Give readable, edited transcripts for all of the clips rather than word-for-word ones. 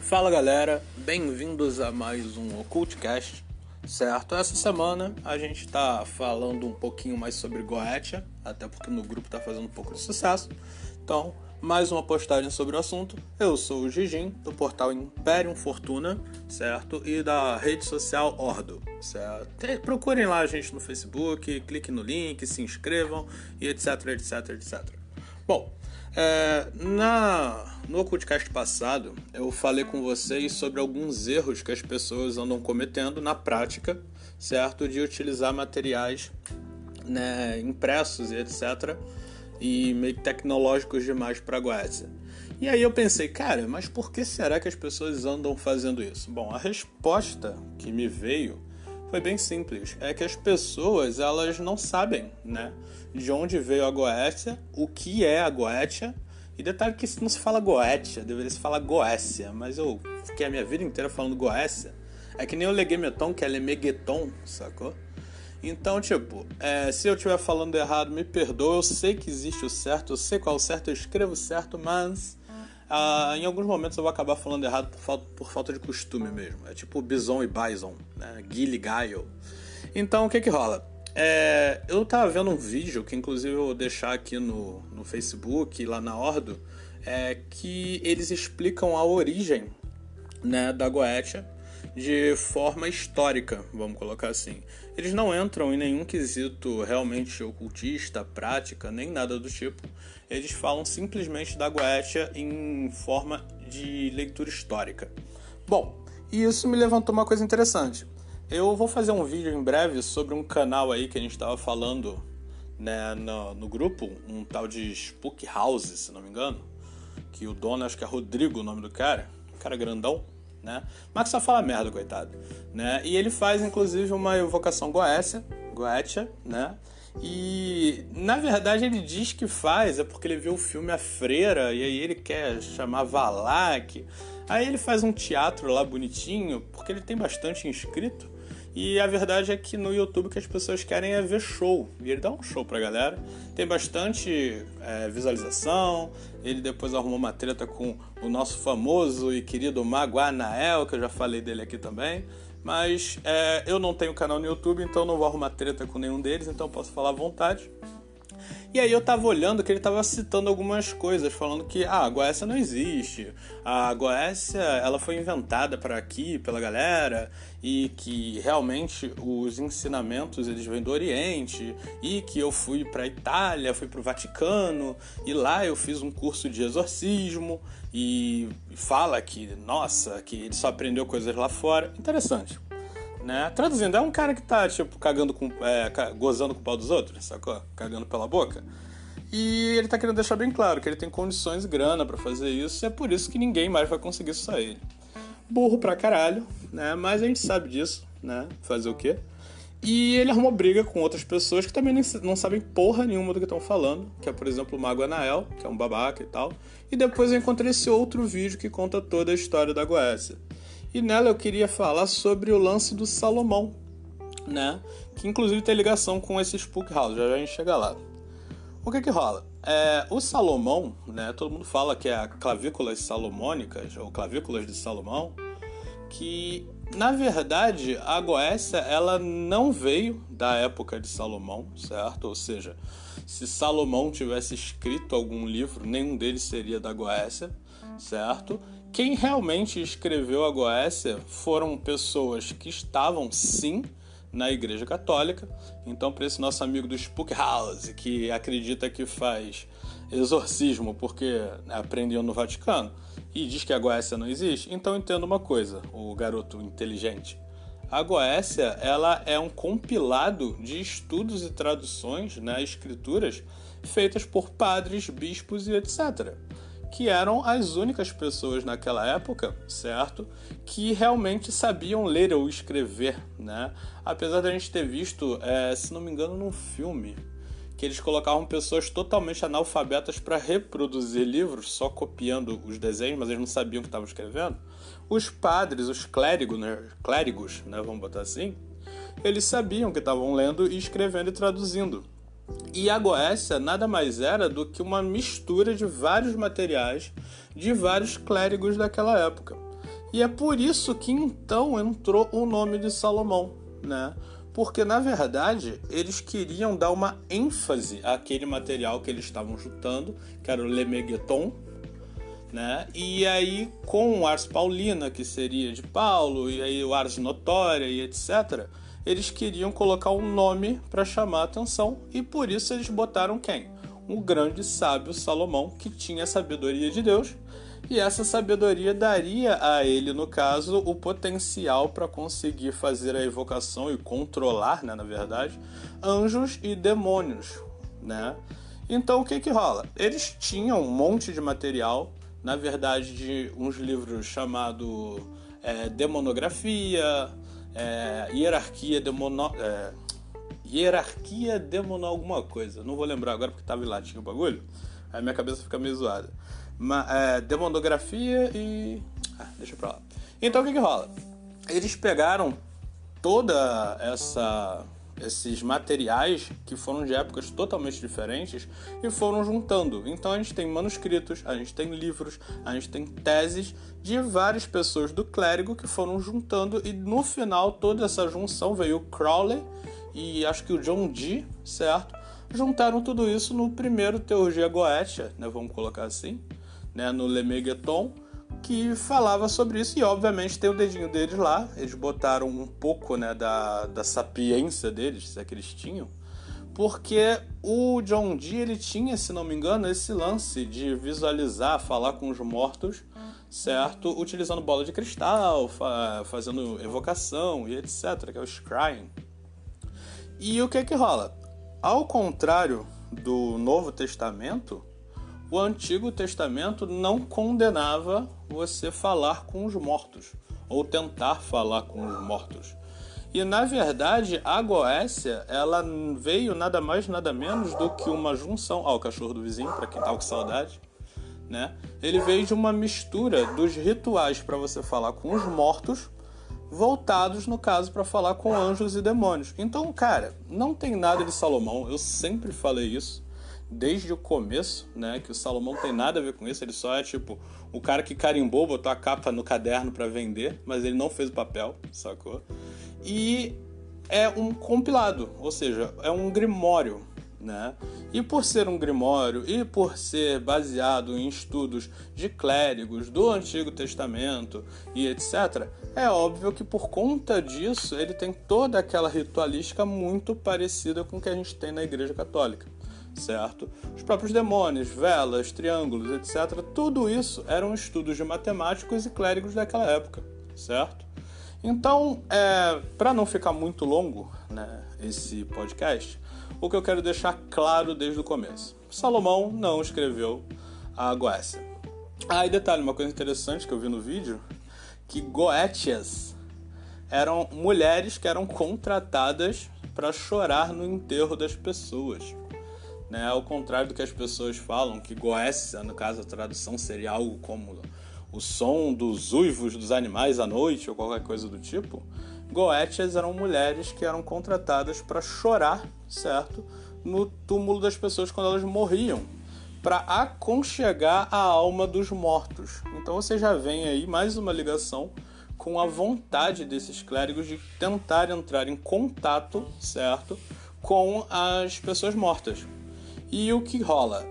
Fala galera, bem-vindos a mais um Occultcast, certo? Essa semana a gente tá falando um pouquinho mais sobre Goetia, até porque no grupo tá fazendo um pouco de sucesso. Então, mais uma postagem sobre o assunto. Eu sou o Gigim, do portal Imperium Fortuna, certo? E da rede social Ordo, certo? Procurem lá a gente no Facebook, cliquem no link, se inscrevam e etc, etc, etc. Bom, no Occultcast passado, eu falei com vocês sobre alguns erros que as pessoas andam cometendo na prática, certo? De utilizar materiais, né, impressos e etc., e meio tecnológicos demais para Goetia. E aí eu pensei, cara, mas por que será que as pessoas andam fazendo isso? Bom, a resposta que me veio foi bem simples. É que as pessoas, elas não sabem, né, de onde veio a Goetia, o que é a Goetia. E detalhe que não se fala Goetia, deveria se falar Goécia, mas eu fiquei a minha vida inteira falando Goécia. É que nem o Leguemeton, que é Lemegueton, sacou? Então, tipo, se eu estiver falando errado, me perdoa. Eu sei que existe o certo, eu sei qual é o certo, eu escrevo certo, mas em alguns momentos eu vou acabar falando errado por falta de costume mesmo. É tipo Bison e Bison, né? Gilly Gaio. Então, o que rola? Eu tava vendo um vídeo, que inclusive eu vou deixar aqui no Facebook, lá na Ordo, que eles explicam a origem, né, da Goetia de forma histórica, vamos colocar assim. Eles não entram em nenhum quesito realmente ocultista, prática, nem nada do tipo. Eles falam simplesmente da Goetia em forma de leitura histórica. Bom, e isso me levantou uma coisa interessante. Eu vou fazer um vídeo em breve sobre um canal aí que a gente estava falando, né, no grupo, um tal de Spook House, se não me engano, que o dono, acho que é Rodrigo, o nome do cara grandão, né? Mas que só fala merda, coitado, né? E ele faz inclusive uma evocação Goetia, né? E na verdade ele diz que faz porque ele viu o filme A Freira e aí ele quer chamar Valak. Aí ele faz um teatro lá bonitinho porque ele tem bastante inscrito. E a verdade é que no YouTube o que as pessoas querem é ver show. E ele dá um show pra galera. Tem bastante visualização. Ele depois arrumou uma treta com o nosso famoso e querido Mago Anael, que eu já falei dele aqui também. Mas eu não tenho canal no YouTube, então não vou arrumar treta com nenhum deles, então posso falar à vontade. E aí eu tava olhando que ele tava citando algumas coisas, falando que a Goécia não existe, a Goécia ela foi inventada para aqui, pela galera, e que realmente os ensinamentos eles vêm do Oriente, e que eu fui pra Itália, fui pro Vaticano, e lá eu fiz um curso de exorcismo, e fala que, nossa, que ele só aprendeu coisas lá fora. Interessante. Né? Traduzindo, é um cara que tá, tipo, gozando com o pau dos outros, sacou? Cagando pela boca. E ele tá querendo deixar bem claro que ele tem condições e grana pra fazer isso, e é por isso que ninguém mais vai conseguir isso a ele. Burro pra caralho, né? Mas a gente sabe disso, né? Fazer o quê? E ele arrumou briga com outras pessoas que também não sabem porra nenhuma do que estão falando, que é, por exemplo, o Mago Anael, que é um babaca e tal. E depois eu encontrei esse outro vídeo que conta toda a história da Goécia. E nela eu queria falar sobre o lance do Salomão, né? Que inclusive tem ligação com esse Spook House, já a gente chega lá. O que rola? O Salomão, né? Todo mundo fala que é a clavículas salomônicas, ou clavículas de Salomão, que na verdade a Goécia ela não veio da época de Salomão, certo? Ou seja, se Salomão tivesse escrito algum livro, nenhum deles seria da Goécia, certo? Quem realmente escreveu a Goécia foram pessoas que estavam, sim, na Igreja Católica. Então, para esse nosso amigo do Spook House, que acredita que faz exorcismo porque aprendeu no Vaticano e diz que a Goécia não existe, então entenda uma coisa, o garoto inteligente. A Goécia, ela é um compilado de estudos e traduções, né, escrituras feitas por padres, bispos e etc., que eram as únicas pessoas naquela época, certo? Que realmente sabiam ler ou escrever, né? Apesar de a gente ter visto, se não me engano, num filme, que eles colocavam pessoas totalmente analfabetas para reproduzir livros, só copiando os desenhos, mas eles não sabiam o que estavam escrevendo. Os padres, os clérigos, né, vamos botar assim, eles sabiam que estavam lendo e escrevendo e traduzindo. E a Goécia nada mais era do que uma mistura de vários materiais de vários clérigos daquela época. E é por isso que então entrou o nome de Salomão, né? Porque, na verdade, eles queriam dar uma ênfase àquele material que eles estavam juntando, que era o Lemegeton, né? E aí, com o Ars Paulina, que seria de Paulo, e aí o Ars Notória e etc., eles queriam colocar um nome para chamar a atenção, e por isso eles botaram quem? O grande sábio Salomão, que tinha a sabedoria de Deus, e essa sabedoria daria a ele, no caso, o potencial para conseguir fazer a evocação e controlar, né, na verdade, anjos e demônios, né? Então, o que rola? Eles tinham um monte de material, na verdade, de uns livros chamados Demonografia, Hierarquia Demono alguma coisa. Não vou lembrar agora porque estava em latim o bagulho. Aí minha cabeça fica meio zoada. Demonografia e... deixa pra lá. Então o que rola? Eles pegaram toda esses materiais que foram de épocas totalmente diferentes e foram juntando. Então a gente tem manuscritos, a gente tem livros, a gente tem teses de várias pessoas do clérigo que foram juntando, e no final toda essa junção veio o Crowley e acho que o John Dee, certo? Juntaram tudo isso no primeiro Teurgia Goetia, né, vamos colocar assim, né, no Lemegeton, que falava sobre isso, e obviamente tem o dedinho deles lá. Eles botaram um pouco, né, da sapiência deles, se é que eles tinham, porque o John Dee, ele tinha, se não me engano, esse lance de visualizar, falar com os mortos, certo? Utilizando bola de cristal, fazendo evocação e etc, que é o scrying. E o que rola? Ao contrário do Novo Testamento, o Antigo Testamento não condenava você falar com os mortos, ou tentar falar com os mortos. E, na verdade, a Goécia, ela veio nada mais, nada menos do que uma junção... o cachorro do vizinho, para quem tá com saudade, né? Ele veio de uma mistura dos rituais para você falar com os mortos, voltados, no caso, para falar com anjos e demônios. Então, cara, não tem nada de Salomão, eu sempre falei isso, desde o começo, né, que o Salomão tem nada a ver com isso. Ele só é tipo o cara que carimbou, botou a capa no caderno para vender, mas ele não fez o papel, sacou? E é um compilado, ou seja, é um grimório, né? E por ser um grimório e por ser baseado em estudos de clérigos do Antigo Testamento e etc., é óbvio que por conta disso ele tem toda aquela ritualística muito parecida com o que a gente tem na Igreja Católica, certo? Os próprios demônios, velas, triângulos, etc., tudo isso eram estudos de matemáticos e clérigos daquela época, certo? Então, para não ficar muito longo, né, esse podcast, o que eu quero deixar claro desde o começo: Salomão não escreveu a Goécia. E detalhe, uma coisa interessante que eu vi no vídeo, que Goétias eram mulheres que eram contratadas para chorar no enterro das pessoas, né? Ao contrário do que as pessoas falam, que Goécia, no caso a tradução seria algo como o som dos uivos dos animais à noite ou qualquer coisa do tipo. Goétias eram mulheres que eram contratadas para chorar, certo, no túmulo das pessoas quando elas morriam, para aconchegar a alma dos mortos. Então você já vem aí mais uma ligação com a vontade desses clérigos de tentar entrar em contato, certo, com as pessoas mortas. E o que rola?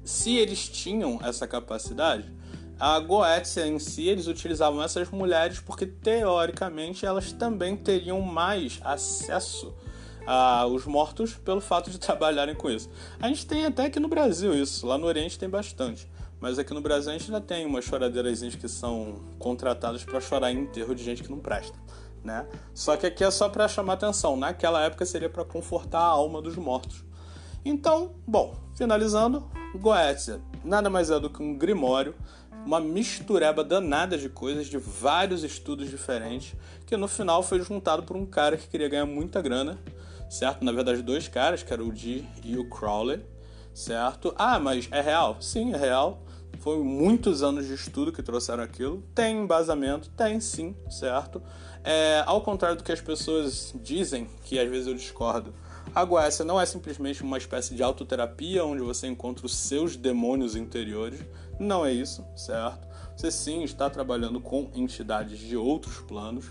Se eles tinham essa capacidade, a Goécia em si, eles utilizavam essas mulheres porque, teoricamente, elas também teriam mais acesso aos mortos pelo fato de trabalharem com isso. A gente tem até aqui no Brasil isso, lá no Oriente tem bastante, mas aqui no Brasil a gente já tem umas choradeiras que são contratadas para chorar em enterro de gente que não presta, né? Só que aqui é só para chamar atenção, naquela época seria para confortar a alma dos mortos. Então, bom, finalizando, Goécia nada mais é do que um grimório, uma mistureba danada de coisas, de vários estudos diferentes, que no final foi juntado por um cara que queria ganhar muita grana, certo? Na verdade, dois caras, que eram o Dee e o Crowley, certo? Mas é real? Sim, é real. Foi muitos anos de estudo que trouxeram aquilo. Tem embasamento? Tem sim, certo? Ao contrário do que as pessoas dizem, que às vezes eu discordo, A Goécia não é simplesmente uma espécie de autoterapia onde você encontra os seus demônios interiores. Não é isso, certo? Você sim está trabalhando com entidades de outros planos.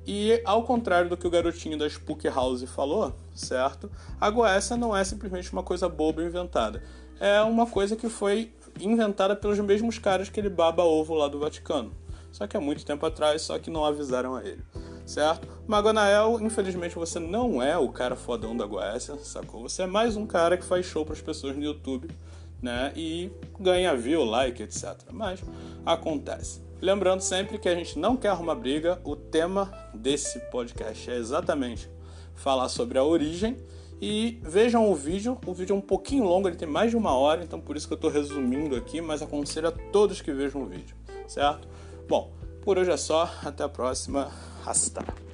E ao contrário do que o garotinho da Spook House falou, certo? A Goécia não é simplesmente uma coisa boba inventada. É uma coisa que foi inventada pelos mesmos caras que ele baba ovo lá do Vaticano. Só que há muito tempo atrás, só que não avisaram a ele, certo? Magonael, infelizmente você não é o cara fodão da Goécia, sacou? Você é mais um cara que faz show para as pessoas no YouTube, né? E ganha view, like, etc. Mas acontece. Lembrando sempre que a gente não quer arrumar briga, o tema desse podcast é exatamente falar sobre a origem. E vejam o vídeo é um pouquinho longo, ele tem mais de 1 hora, então por isso que eu estou resumindo aqui, mas aconselho a todos que vejam o vídeo, certo? Bom, por hoje é só, até a próxima, hasta!